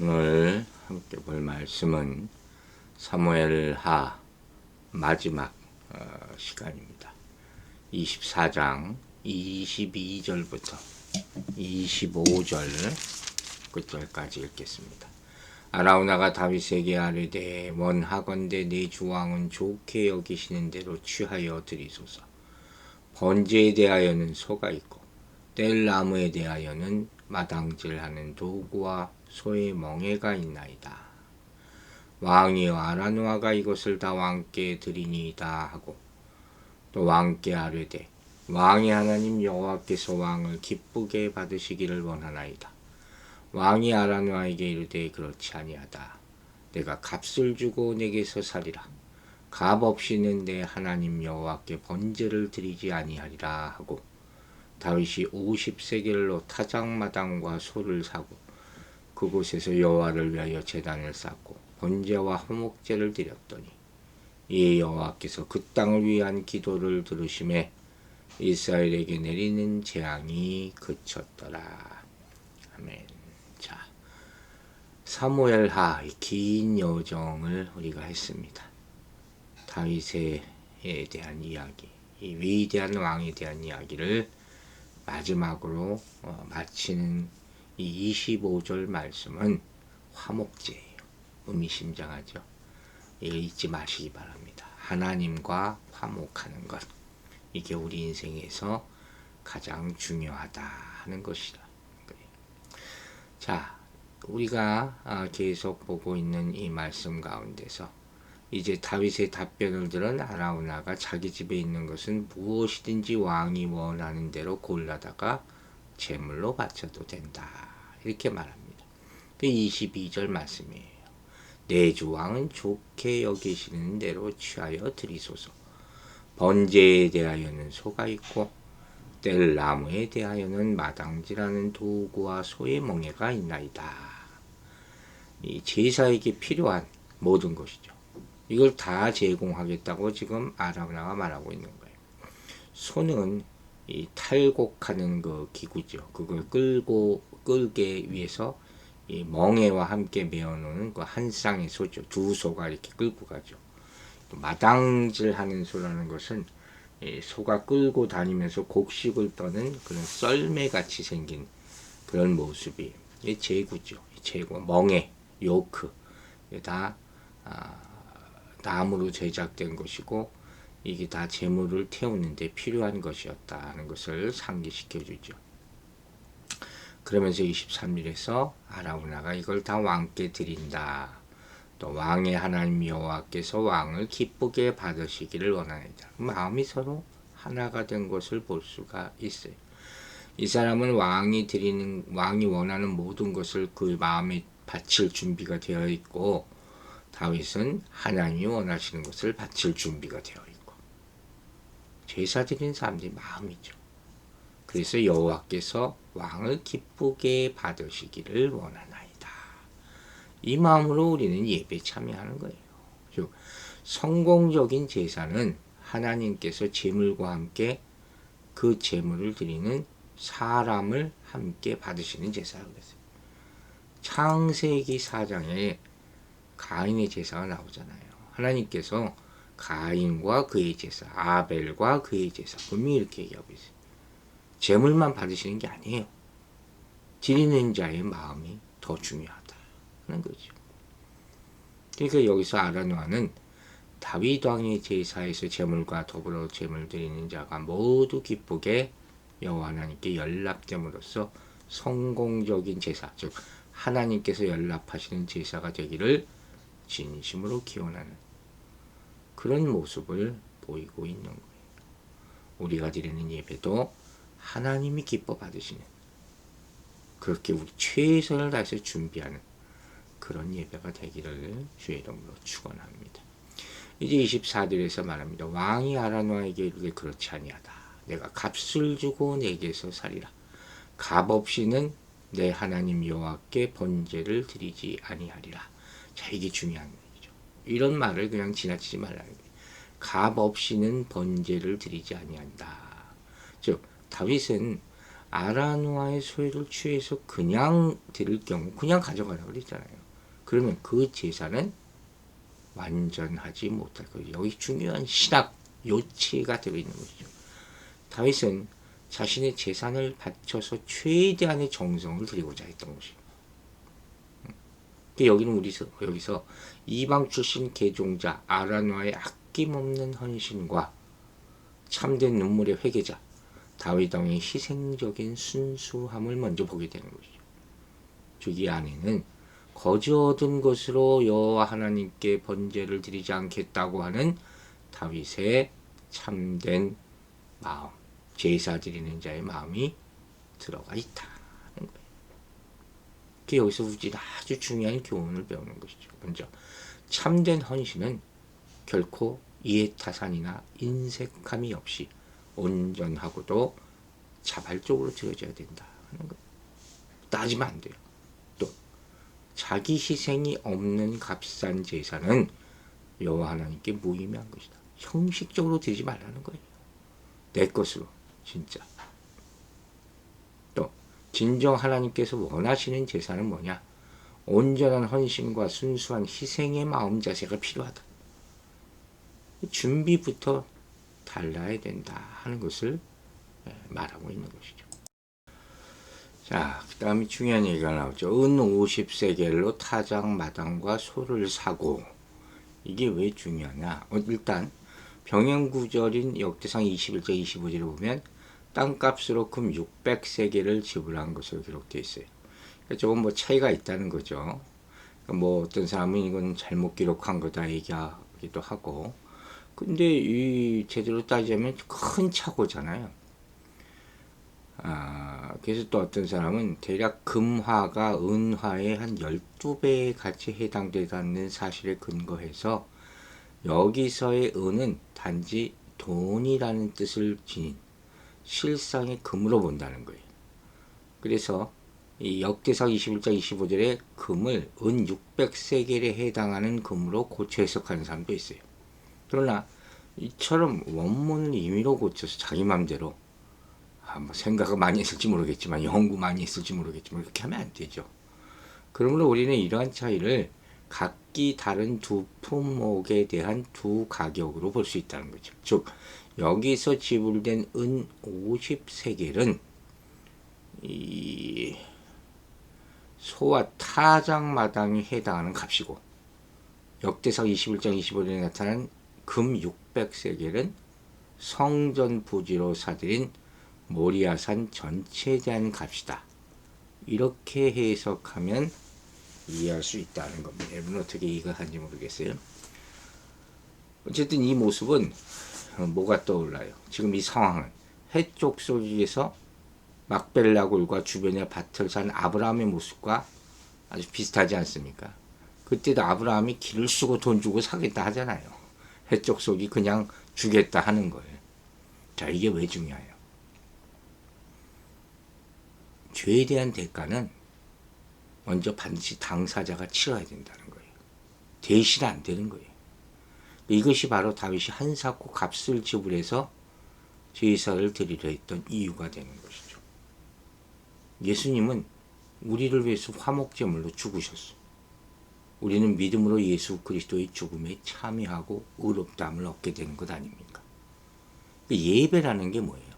오늘 함께 볼 말씀은 사무엘하 마지막 시간입니다. 24장 22절부터 25절 끝절까지 읽겠습니다. 아라우나가 다윗에게 아뢰되 원하건대 내 주왕은 좋게 여기시는 대로 취하여 드리소서. 번제에 대하여는 소가 있고 뗄 나무에 대하여는 마당질하는 도구와 소의 멍에가 있나이다. 왕이여 아라누아가 이것을 다 왕께 드리니이다 하고 또 왕께 아뢰되 왕의 하나님 여호와께서 왕을 기쁘게 받으시기를 원하나이다. 왕이 아라누아에게 이르되 그렇지 아니하다. 내가 값을 주고 내게서 살리라. 값 없이는 내 하나님 여호와께 번제를 드리지 아니하리라 하고 다윗이 50세겔로 타작마당과 소를 사고 그곳에서 여호와를 위하여 제단을 쌓고 번제와 화목제를 드렸더니 이에 여호와께서 그 땅을 위한 기도를 들으심에 이스라엘에게 내리는 재앙이 그쳤더라. 아멘. 자, 사무엘하 긴 여정을 우리가 했습니다. 다윗에 대한 이야기, 이 위대한 왕에 대한 이야기를 마지막으로 마치는 이 25절 말씀은 화목제예요. 의미심장하죠. 이거 잊지 마시기 바랍니다. 하나님과 화목하는 것, 이게 우리 인생에서 가장 중요하다 하는 것이다. 자, 우리가 계속 보고 있는 이 말씀 가운데서 이제 다윗의 답변을 들은 아라우나가 자기 집에 있는 것은 무엇이든지 왕이 원하는 대로 골라다가 제물로 바쳐도 된다. 이렇게 말합니다. 22절 말씀이에요. 내 주 왕은 좋게 여기시는 대로 취하여 드리소서. 번제에 대하여는 소가 있고 뗄 나무에 대하여는 마당질하는 도구와 소의 멍에가 있나이다. 이 제사에게 필요한 모든 것이죠. 이걸 다 제공하겠다고 지금 아라우나가 말하고 있는 거예요. 소는 이 탈곡하는 그 기구죠. 그걸 끌게 위해서 이 멍에와 함께 메어놓는 그 한 쌍의 소죠. 두 소가 이렇게 끌고 가죠. 또 마당질하는 소라는 것은 이 소가 끌고 다니면서 곡식을 떠는 그런 썰매같이 생긴 그런 모습이 이 제구죠. 제구, 멍에, 요크, 이게 다 나무로 제작된 것이고 이게 다 재물을 태우는데 필요한 것이었다 하는 것을 상기시켜 주죠. 그러면서 23절에서 아라우나가 이걸 다 왕께 드린다. 또 왕의 하나님 여호와께서 왕을 기쁘게 받으시기를 원하나이다. 마음이 서로 하나가 된 것을 볼 수가 있어요. 이 사람은 왕이 원하는 모든 것을 그 마음에 바칠 준비가 되어 있고 다윗은 하나님이 원하시는 것을 바칠 준비가 되어 있고 제사 드리는 사람들이 마음이죠. 그래서 여호와께서 왕을 기쁘게 받으시기를 원하나이다. 이 마음으로 우리는 예배에 참여하는 거예요. 즉 성공적인 제사는 하나님께서 제물과 함께 그 제물을 드리는 사람을 함께 받으시는 제사라고 했어요. 창세기 4장에 가인의 제사가 나오잖아요. 하나님께서 가인과 그의 제사, 아벨과 그의 제사, 분명히 이렇게 얘기하고 있어요. 제물만 받으시는 게 아니에요. 드리는 자의 마음이 더 중요하다는 거죠. 그러니까 여기서 아라누아는 다윗 왕의 제사에서 제물과 더불어 제물 드리는 자가 모두 기쁘게 여호와 하나님께 연락됨으로써 성공적인 제사, 즉 하나님께서 연락하시는 제사가 되기를 진심으로 기원하는 그런 모습을 보이고 있는 거예요. 우리가 드리는 예배도 하나님이 기뻐 받으시는 그렇게 우리 최선을 다해서 준비하는 그런 예배가 되기를 주의 이름으로 축원합니다. 이제 24절에서 말합니다. 왕이 아라누아에게 이르되 그렇지 아니하다. 내가 값을 주고 내게서 살리라. 값 없이는 내 하나님 여호와께 번제를 드리지 아니하리라. 자, 이게 중요한 거죠. 이런 말을 그냥 지나치지 말라는 거예요. 값 없이는 번제를 드리지 아니한다. 즉 다윗은 아라노아의 소유를 취해서 그냥 드릴 경우 그냥 가져가라고 그랬잖아요. 그러면 그 제사는 완전하지 못할 거예요. 여기 중요한 신학 요치가 들어있는 것이죠. 다윗은 자신의 재산을 바쳐서 최대한의 정성을 들이고자 했던 것이에요. 여기는 여기서 이방 출신 개종자 아라노아의 아낌없는 헌신과 참된 눈물의 회개자 다윗 왕의 희생적인 순수함을 먼저 보게 되는 것이죠. 즉 이 안에는 거저 얻은 것으로 여호와 하나님께 번제를 드리지 않겠다고 하는 다윗의 참된 마음, 제사 드리는 자의 마음이 들어가 있다는 거예요. 여기서 우리 아주 중요한 교훈을 배우는 것이죠. 먼저 참된 헌신은 결코 이해타산이나 인색함이 없이 온전하고도 자발적으로 드려져야 된다 하는 거예요. 따지면 안 돼요. 또 자기 희생이 없는 값싼 제사는 여호와 하나님께 무의미한 것이다. 형식적으로 드리지 말라는 거예요. 내 것으로 진짜. 또 진정 하나님께서 원하시는 제사는 뭐냐? 온전한 헌신과 순수한 희생의 마음 자세가 필요하다. 준비부터 달라야 된다 하는 것을 말하고 있는 것이죠. 자, 그 다음에 중요한 얘기가 나오죠. 은 50세겔로 타작 마당과 소를 사고. 이게 왜 중요하냐? 일단 병행구절인 역대상 21장 25절에 보면 땅값으로 금 600세겔을 지불한 것으로 기록되어 있어요. 조금 뭐 차이가 있다는 거죠. 뭐 어떤 사람은 이건 잘못 기록한 거다 얘기하기도 하고. 근데 이 제대로 따지자면 큰 차고잖아요. 그래서 또 어떤 사람은 대략 금화가 은화의 한 12배의 가치에 해당되는 사실에 근거해서 여기서의 은은 단지 돈이라는 뜻을 지닌 실상의 금으로 본다는 거예요. 그래서 이 역대상 21장 25절에 금을 은 600세겔에 해당하는 금으로 고쳐 해석하는 사람도 있어요. 그러나 이처럼 원문을 임의로 고쳐서 자기 맘대로 뭐 생각을 많이 했을지 모르겠지만 연구 많이 했을지 모르겠지만 그렇게 하면 안 되죠. 그러므로 우리는 이러한 차이를 각기 다른 두 품목에 대한 두 가격으로 볼 수 있다는 거죠. 즉 여기서 지불된 은 50세겔은 이 소와 타작마당에 해당하는 값이고 역대상 21장 25절에 나타난 금 600세겔은 성전 부지로 사들인 모리아산 전체에 대한 값이다. 이렇게 해석하면 이해할 수 있다는 겁니다. 여러분 어떻게 이해하는지 모르겠어요. 어쨌든 이 모습은 뭐가 떠올라요? 지금 이 상황은 해쪽 속에서 막벨라굴과 주변의 밭을 산 아브라함의 모습과 아주 비슷하지 않습니까? 그때도 아브라함이 길을 쓰고 돈 주고 사겠다 하잖아요. 해쪽 속이 그냥 주겠다 하는 거예요. 자, 이게 왜 중요해요? 죄에 대한 대가는 먼저 반드시 당사자가 치러야 된다는 거예요. 대신 안 되는 거예요. 이것이 바로 다윗이 한사코 값을 지불해서 제사를 드리려 했던 이유가 되는 것이죠. 예수님은 우리를 위해서 화목제물로 죽으셨어. 우리는 믿음으로 예수 그리스도의 죽음에 참여하고 의롭다함을 얻게 되는 것 아닙니까? 예배라는 게 뭐예요?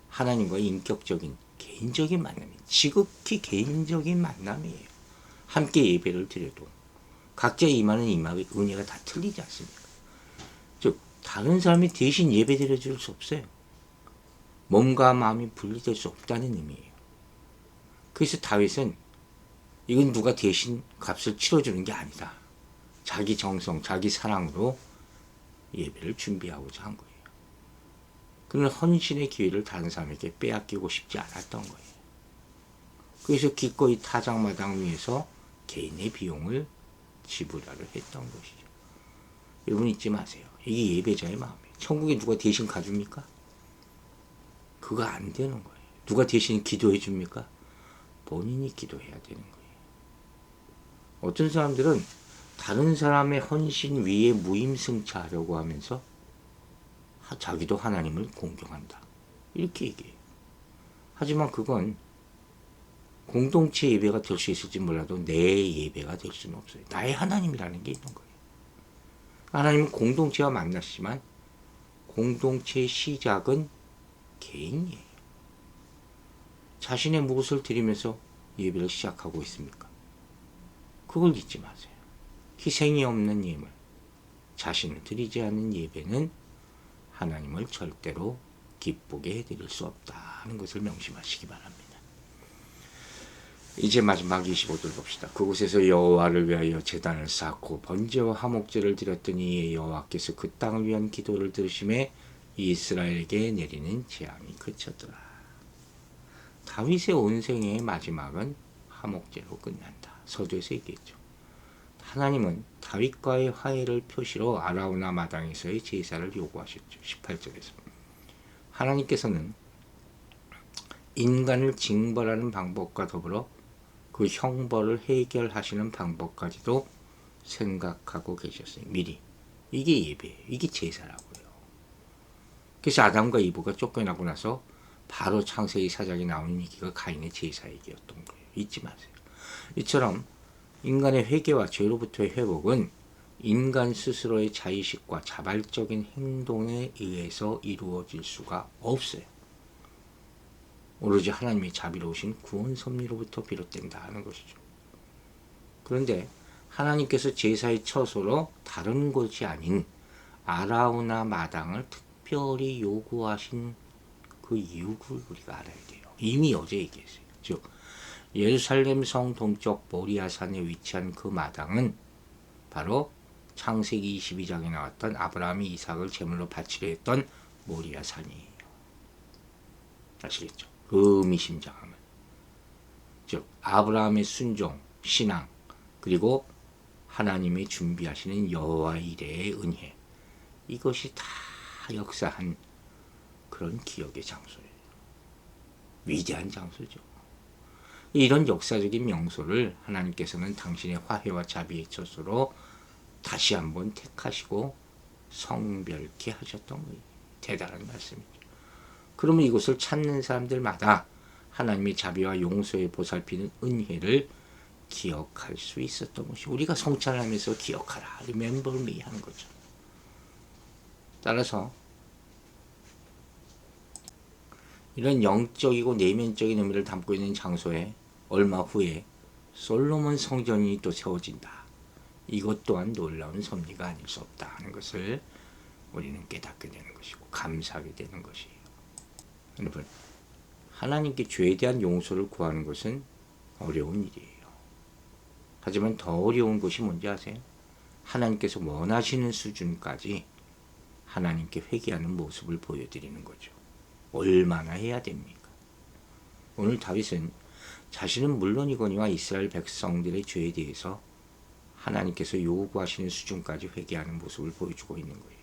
하나님과의 인격적인 개인적인 만남이에요. 지극히 개인적인 만남이에요. 함께 예배를 드려도 각자 임하는 임함의 은혜가 다 틀리지 않습니까? 즉 다른 사람이 대신 예배 드려줄 수 없어요. 몸과 마음이 분리될 수 없다는 의미예요. 그래서 다윗은 이건 누가 대신 값을 치러주는 게 아니다. 자기 정성, 자기 사랑으로 예배를 준비하고자 한 거예요. 그는 헌신의 기회를 다른 사람에게 빼앗기고 싶지 않았던 거예요. 그래서 기꺼이 타작마당 위에서 개인의 비용을 지불하려 했던 것이죠. 여러분 잊지 마세요. 이게 예배자의 마음이에요. 천국에 누가 대신 가줍니까? 그거 안 되는 거예요. 누가 대신 기도해 줍니까? 본인이 기도해야 되는 거예요. 어떤 사람들은 다른 사람의 헌신 위에 무임승차하려고 하면서 자기도 하나님을 공경한다. 이렇게 얘기해요. 하지만 그건 공동체 예배가 될 수 있을지 몰라도 내 예배가 될 수는 없어요. 나의 하나님이라는 게 있는 거예요. 하나님은 공동체와 만나시지만 공동체의 시작은 개인이에요. 자신의 무엇을 드리면서 예배를 시작하고 있습니까? 그걸 잊지 마세요. 희생이 없는 예물, 자신을 드리지 않는 예배는 하나님을 절대로 기쁘게 해드릴 수 없다는 것을 명심하시기 바랍니다. 이제 마지막 25절 봅시다. 그곳에서 여호와를 위하여 제단을 쌓고 번제와 화목제를 드렸더니 여호와께서 그 땅을 위한 기도를 들으심에 이스라엘에게 내리는 재앙이 그쳤더라. 다윗의 온 생애의 마지막은 화목제로 끝난다. 서두에서 얘기했죠. 하나님은 다윗과의 화해를 표시로 아라우나 마당에서의 제사를 요구하셨죠. 18절에서 하나님께서는 인간을 징벌하는 방법과 더불어 그 형벌을 해결하시는 방법까지도 생각하고 계셨어요. 미리. 이게 예배예요. 이게 제사라고요. 그래서 아담과 이브가 쫓겨나고 나서 바로 창세기 4장에 나오는 얘기가 가인의 제사 얘기였던 거예요. 잊지 마세요. 이처럼 인간의 회개와 죄로부터의 회복은 인간 스스로의 자의식과 자발적인 행동에 의해서 이루어질 수가 없어요. 오로지 하나님의 자비로우신 구원 섭리로부터 비롯된다 하는 것이죠. 그런데 하나님께서 제사의 처소로 다른 곳이 아닌 아라우나 마당을 특별히 요구하신 그 이유를 우리가 알아야 돼요. 이미 어제 얘기했어요. 즉 예루살렘 성 동쪽 모리아산에 위치한 그 마당은 바로 창세기 22장에 나왔던 아브라함이 이삭을 제물로 바치려 했던 모리아산이에요. 아시겠죠? 의미심장함을. 즉 아브라함의 순종, 신앙, 그리고 하나님의 준비하시는 여호와 이레의 은혜, 이것이 다 역사한 그런 기억의 장소예요. 위대한 장소죠. 이런 역사적인 명소를 하나님께서는 당신의 화해와 자비의 처소로 다시 한번 택하시고 성별케 하셨던 거예요. 대단한 말씀이죠. 그러면 이곳을 찾는 사람들마다 하나님의 자비와 용서에 보살피는 은혜를 기억할 수 있었던 것이, 우리가 성찬하면서 기억하라, remember me 하는 거죠. 따라서 이런 영적이고 내면적인 의미를 담고 있는 장소에 얼마 후에 솔로몬 성전이 또 세워진다. 이것 또한 놀라운 섭리가 아닐 수 없다 하는 것을 우리는 깨닫게 되는 것이고 감사하게 되는 것이에요. 여러분, 하나님께 죄에 대한 용서를 구하는 것은 어려운 일이에요. 하지만 더 어려운 것이 뭔지 아세요? 하나님께서 원하시는 수준까지 하나님께 회개하는 모습을 보여드리는 거죠. 얼마나 해야 됩니까? 오늘 다윗은 자신은 물론이거니와 이스라엘 백성들의 죄에 대해서 하나님께서 요구하시는 수준까지 회개하는 모습을 보여주고 있는 거예요.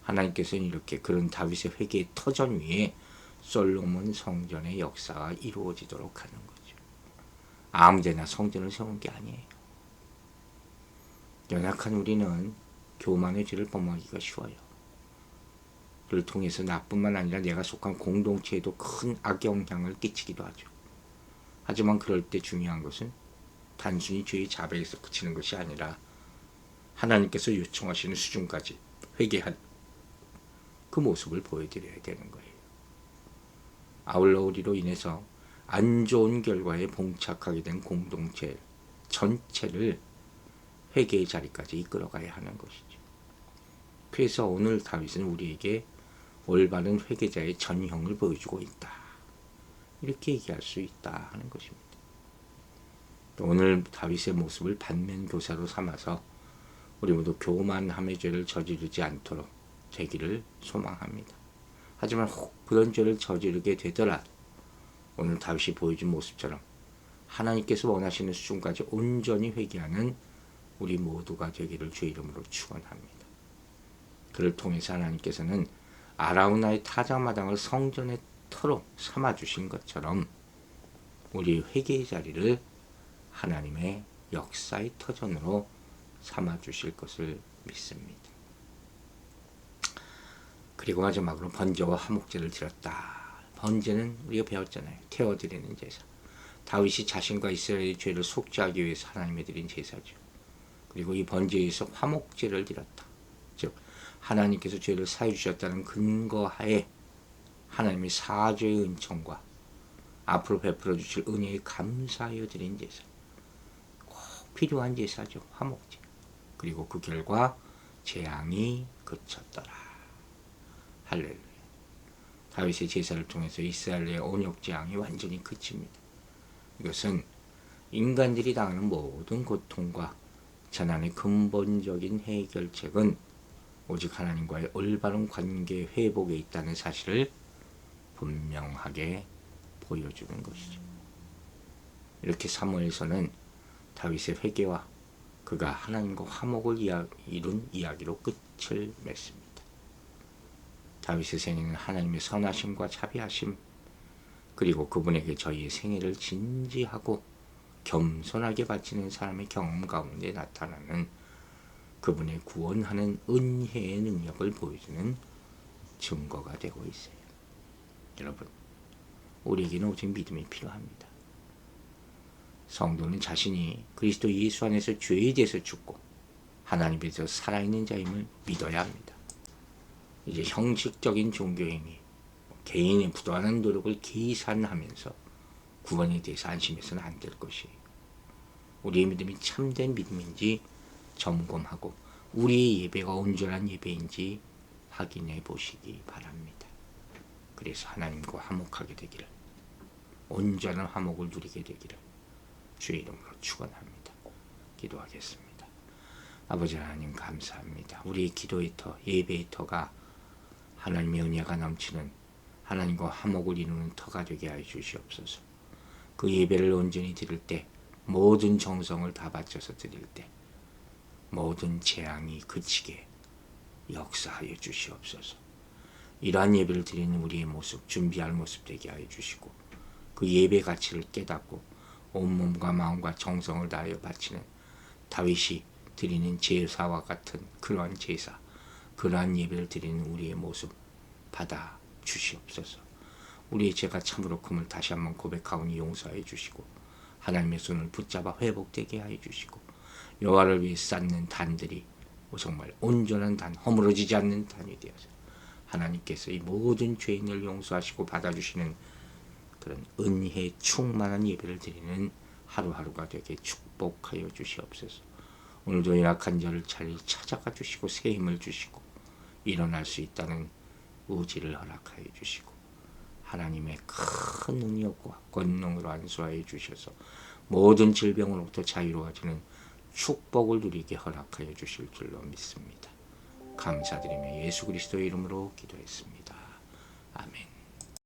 하나님께서는 이렇게 그런 다윗의 회개의 터전 위에 솔로몬 성전의 역사가 이루어지도록 하는 거죠. 아무데나 성전을 세운 게 아니에요. 연약한 우리는 교만의 죄를 범하기가 쉬워요. 그를 통해서 나뿐만 아니라 내가 속한 공동체에도 큰 악영향을 끼치기도 하죠. 하지만 그럴 때 중요한 것은 단순히 죄의 자백에서 그치는 것이 아니라 하나님께서 요청하시는 수준까지 회개한 그 모습을 보여드려야 되는 거예요. 아울러 우리로 인해서 안 좋은 결과에 봉착하게 된 공동체 전체를 회개의 자리까지 이끌어가야 하는 것이죠. 그래서 오늘 다윗은 우리에게 올바른 회개자의 전형을 보여주고 있다. 이렇게 얘기할 수 있다 하는 것입니다. 오늘 다윗의 모습을 반면교사로 삼아서 우리 모두 교만함의 죄를 저지르지 않도록 되기를 소망합니다. 하지만 혹 그런 죄를 저지르게 되더라도 오늘 다윗이 보여준 모습처럼 하나님께서 원하시는 수준까지 온전히 회개하는 우리 모두가 되기를 주의 이름으로 축원합니다. 그를 통해서 하나님께서는 아라우나의 타작마당을 성전의 터로 삼아주신 것처럼 우리 회개의 자리를 하나님의 역사의 터전으로 삼아주실 것을 믿습니다. 그리고 마지막으로 번제와 화목제를 드렸다. 번제는 우리가 배웠잖아요. 태워드리는 제사. 다윗이 자신과 이스라엘의 죄를 속죄하기 위해서 하나님에 드린 제사죠. 그리고 이 번제에서 화목제를 드렸다. 즉 하나님께서 죄를 사해 주셨다는 근거하에 하나님의 사죄의 은총과 앞으로 베풀어 주실 은혜에 감사하여 드린 제사. 꼭 필요한 제사죠. 화목제. 그리고 그 결과 재앙이 그쳤더라. 할렐루야. 다윗의 제사를 통해서 이스라엘의 온역 재앙이 완전히 그칩니다. 이것은 인간들이 당하는 모든 고통과 재난의 근본적인 해결책은 오직 하나님과의 올바른 관계 회복에 있다는 사실을 분명하게 보여주는 것이죠. 이렇게 사무엘서는 다윗의 회개와 그가 하나님과 화목을 이룬 이야기로 끝을 맺습니다. 다윗의 생애는 하나님의 선하심과 자비하심 그리고 그분에게 저희의 생애를 진지하고 겸손하게 바치는 사람의 경험 가운데 나타나는 그분의 구원하는 은혜의 능력을 보여주는 증거가 되고 있어요. 여러분, 우리에게는 오직 믿음이 필요합니다. 성도는 자신이 그리스도 예수 안에서 죄에 대해서 죽고 하나님께서 살아있는 자임을 믿어야 합니다. 이제 형식적인 종교행위, 개인의 부도하는 노력을 계산하면서 구원에 대해서 안심해서는 안 될 것이에요. 우리의 믿음이 참된 믿음인지 점검하고 우리의 예배가 온전한 예배인지 확인해 보시기 바랍니다. 그래서 하나님과 화목하게 되기를, 온전한 화목을 누리게 되기를 주의 이름으로 축원합니다. 기도하겠습니다. 아버지 하나님 감사합니다. 우리의 기도의 터, 예배의 터가 하나님의 은혜가 넘치는 하나님과 화목을 이루는 터가 되게 하여 주시옵소서. 그 예배를 온전히 드릴 때, 모든 정성을 다 바쳐서 드릴 때 모든 재앙이 그치게 역사하여 주시옵소서. 이러한 예배를 드리는 우리의 모습, 준비할 모습 되게 하여 주시고 그 예배 가치를 깨닫고 온몸과 마음과 정성을 다하여 바치는 다윗이 드리는 제사와 같은 그러한 제사, 그러한 예배를 드리는 우리의 모습 받아 주시옵소서. 우리의 죄가 참으로 큼을 다시 한번 고백하오니 용서해 주시고 하나님의 손을 붙잡아 회복되게 하여 주시고 여호와를 위해 쌓는 단들이 정말 온전한 단, 허물어지지 않는 단이 되어서 하나님께서 이 모든 죄인을 용서하시고 받아주시는 그런 은혜 충만한 예배를 드리는 하루하루가 되게 축복하여 주시옵소서. 오늘도 약한 자를 잘 찾아가 주시고 새 힘을 주시고 일어날 수 있다는 의지를 허락하여 주시고 하나님의 큰 능력과 권능으로 안수하여 주셔서 모든 질병으로부터 자유로워지는 축복을 누리게 허락하여 주실 줄로 믿습니다. 감사드리며 예수 그리스도의 이름으로 기도했습니다. 아멘.